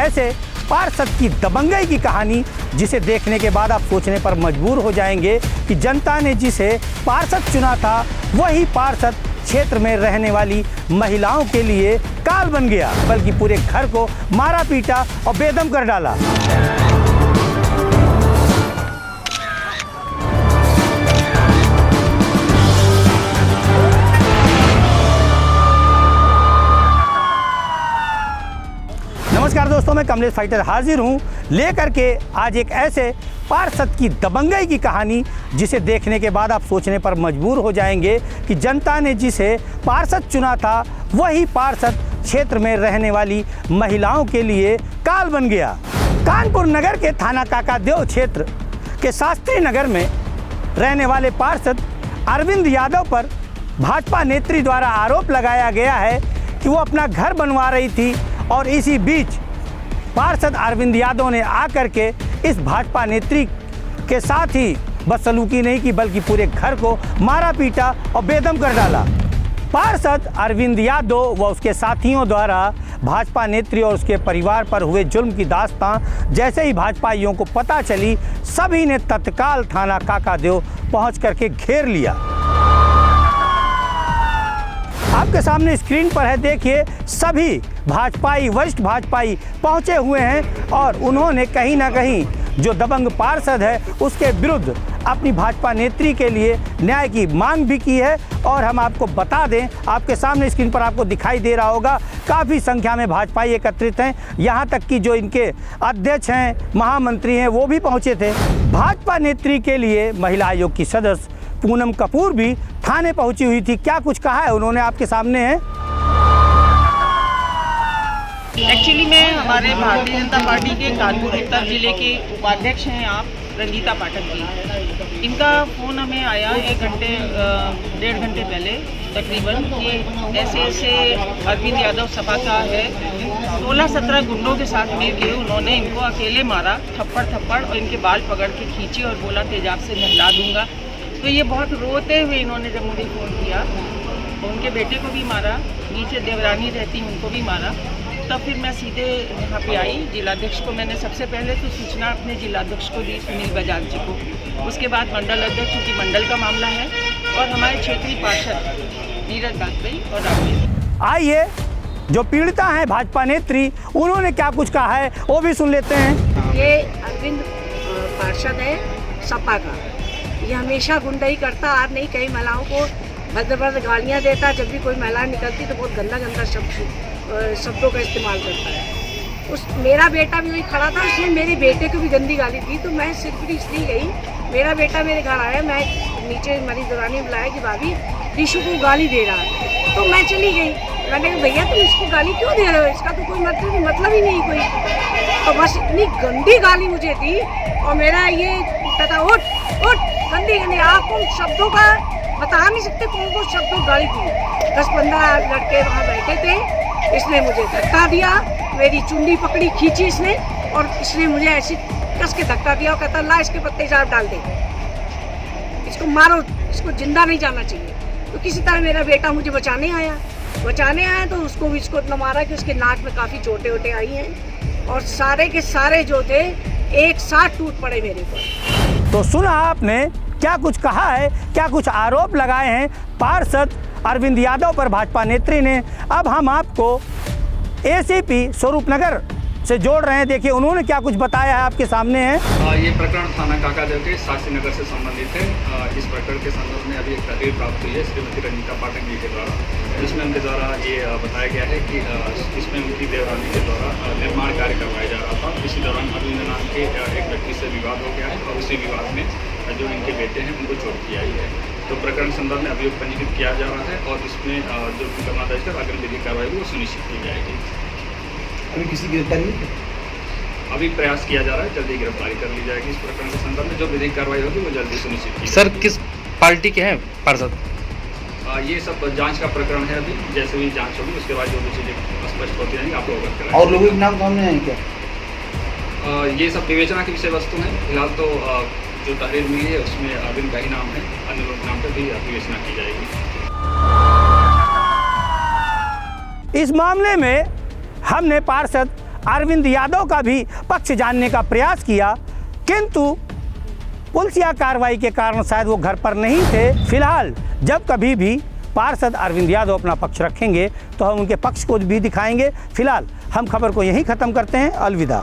ऐसे पार्षद की दबंगई की कहानी जिसे देखने के बाद आप सोचने पर मजबूर हो जाएंगे कि जनता ने जिसे पार्षद चुना था वही पार्षद क्षेत्र में रहने वाली महिलाओं के लिए काल बन गया, बल्कि पूरे घर को मारा पीटा और बेदम कर डाला। नमस्कार दोस्तों, मैं कमलेश फाइटर हाजिर हूं लेकर के आज एक ऐसे पार्षद की दबंगई की कहानी जिसे देखने के बाद आप सोचने पर मजबूर हो जाएंगे कि जनता ने जिसे पार्षद चुना था वही पार्षद क्षेत्र में रहने वाली महिलाओं के लिए काल बन गया। कानपुर नगर के थाना काकादेव क्षेत्र के शास्त्री नगर में रहने वाले पार्षद अरविंद यादव पर भाजपा नेत्री द्वारा आरोप लगाया गया है कि वो अपना घर बनवा रही थी और इसी बीच पार्षद अरविंद यादव ने आकर के इस भाजपा नेत्री के साथ ही बदसलूकी नहीं की बल्कि पूरे घर को मारा पीटा और बेदम कर डाला। पार्षद अरविंद यादव व उसके साथियों द्वारा भाजपा नेत्री और उसके परिवार पर हुए जुल्म की दास्तां जैसे ही भाजपाइयों को पता चली, सभी ने तत्काल थाना काकादेव पहुंच करके घेर लिया। आपके सामने स्क्रीन पर है, देखिए सभी भाजपाई वरिष्ठ भाजपाई पहुंचे हुए हैं और उन्होंने कहीं ना कहीं जो दबंग पार्षद है उसके विरुद्ध अपनी भाजपा नेत्री के लिए न्याय की मांग भी की है। और हम आपको बता दें, आपके सामने स्क्रीन पर आपको दिखाई दे रहा होगा काफ़ी संख्या में भाजपाई एकत्रित हैं, यहाँ तक कि जो इनके अध्यक्ष हैं, महामंत्री हैं, वो भी पहुँचे थे। भाजपा नेत्री के लिए महिला आयोग की सदस्य पूनम कपूर भी थाने पहुंची हुई थी। क्या कुछ कहा है उन्होंने, आपके सामने है। एक्चुअली मैं हमारे भारतीय जनता पार्टी के कानपुर उत्तर जिले के उपाध्यक्ष हैं आप रंजीता पाठक जी। इनका फ़ोन हमें आया 1-1.5 घंटे पहले तकरीबन कि ऐसे ऐसे अरविंद यादव सपा का है 16-17 गुंडों के साथ मिलकर उन्होंने इनको अकेले मारा, थप्पड़ और इनके बाल पकड़ के खींचे और बोला तेजाब से नहला दूंगा। तो ये बहुत रोते हुए इन्होंने जब मुझे फ़ोन किया, उनके बेटे को भी मारा, नीचे देवरानी रहती उनको भी मारा। तब फिर मैं सीधे यहाँ पे आई। जिलाध्यक्ष को मैंने सबसे पहले तो सूचना अपने जिलाध्यक्ष को दी, सुनील बजाज जी को। उसके बाद मंडल अध्यक्ष, क्योंकि मंडल का मामला है, और हमारे क्षेत्रीय पार्षद नीरज बाजपेयी और राहुल। आइए जो पीड़िता हैं भाजपा नेत्री, उन्होंने क्या कुछ कहा है वो भी सुन लेते हैं। ये अरविंद पार्षद है सपा का, ये हमेशा गुंडाई करता, आज नहीं कई महिलाओं को भद्र गालियाँ देता। जब भी कोई महिला निकलती तो बहुत गंदा शब्दों का इस्तेमाल करता है। मेरा बेटा भी वही खड़ा था, उसने मेरे बेटे को भी गंदी गाली दी। तो मैं सिर्फ इसलिए गई, मेरा बेटा मेरे घर आया, मैं नीचे हमारी दौरानी बुलाया कि भाभी ऋषु को गाली दे रहा है। तो मैं चली गई, मैंने कहा भैया तुम इसको गाली क्यों दे रहे हो, इसका तो कोई मतलब ही नहीं कोई। तो बस इतनी गंदी गाली मुझे दी और मेरा ये कहता उठ गंदी आप उन शब्दों का बता नहीं सकते कौन शब्दों गाली दी। 10-15 लड़के वहाँ बैठे थे, इसने मुझे धक्का दिया, मेरी चुन्नी पकड़ी, खींची इसने और इसने मुझे ऐसी कस के धक्का दिया और कहता ला इसके पत्ते चाप डाल दे, इसको मारो, इसको जिंदा नहीं जाना चाहिए। तो किसी तरह मेरा बेटा मुझे बचाने आया तो उसको भी इसको इतना मारा कि उसके नाक में काफ़ी चोटें आई हैं और सारे के सारे जो थे एक साथ टूट पड़े मेरे पर। तो सुना आपने क्या कुछ कहा है, क्या कुछ आरोप लगाए हैं पार्षद अरविंद यादव पर भाजपा नेत्री ने। अब हम आपको एसीपी स्वरूपनगर से जोड़ रहे हैं, देखिए उन्होंने क्या कुछ बताया है, आपके सामने है। ये प्रकरण थाना काकादेव के शास्त्री नगर से संबंधित है। इस प्रकरण के संदर्भ में अभी एक तहरीर प्राप्त हुई है श्रीमती रंजीता पाठक जी के द्वारा, जिसमें उनके द्वारा ये बताया गया है कि इसमें उनकी देवरानी के द्वारा निर्माण कार्य करवाया जा रहा था। इसी दौरान अरविंद नाम के एक व्यक्ति से विवाद हो गया है और उसी विवाद में जो इनके बेटे हैं उनको चोट की आई है। तो प्रकरण संदर्भ में अभियोग पंजीकृत किया जा रहा है और इसमें जो मुकदमा दर्ज कर अग्रिम विधिक कार्रवाई वो सुनिश्चित की जाएगी। अभी किसी गिरफ्तारी अभी प्रयास किया जा रहा है, जल्दी गिरफ्तारी कर ली जाएगी। इस प्रकरण के संदर्भ में जो विधिक कार्रवाई होगी वो जल्दी सुनिश्चित की। सर किस पार्टी के हैं पार्षद? ये सब जांच का प्रकरण है, अभी जैसे भी जांच होगी उसके बाद जो भी चीज़ें स्पष्ट होती रहेंगी आपको अवगत कराएंगे। और लोगों के नाम सामने आए क्या? ये सब विवेचना की विषय वस्तु है। फिलहाल तो जो तहरीर मिली है उसमें अरविंद का ही नाम है, अन्य लोगों के नाम पर भी विवेचना की जाएगी। इस मामले में हमने पार्षद अरविंद यादव का भी पक्ष जानने का प्रयास किया, किंतु पुलिसिया कार्रवाई के कारण शायद वो घर पर नहीं थे। फिलहाल जब कभी भी पार्षद अरविंद यादव अपना पक्ष रखेंगे तो हम उनके पक्ष को भी दिखाएंगे। फिलहाल हम खबर को यहीं ख़त्म करते हैं। अलविदा।